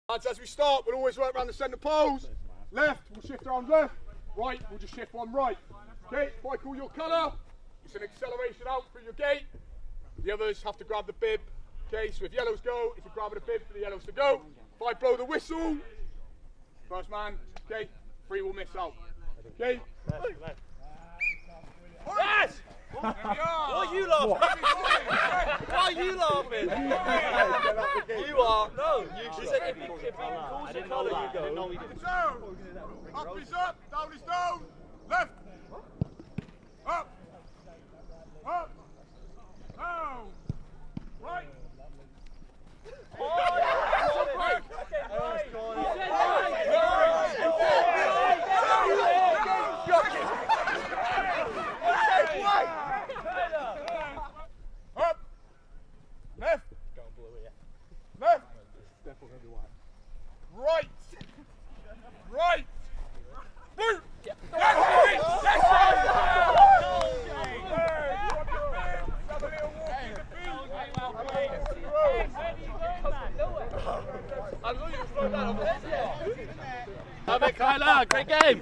Lads, as we start, we'll always work around the centre poles. Left, we'll shift around left. Right, we'll just shift one right. Okay, if I call your colour, it's an acceleration out through your gate. The others have to grab the bib. Okay, so if yellows go, it's a grab of the bib for the yellows to go. If I blow the whistle, first man, okay, three will miss out. Okay? Yes! Why are you laughing? Why are you laughing? You are. No, you said if he calls the colour, you go. No, we didn't. So, up is up, down is down. Left. Up. Up. Down. Right. Oh, yeah. Right. Up. Left. Left. Right. Right. Boot. That's it. That's Kyla, great game.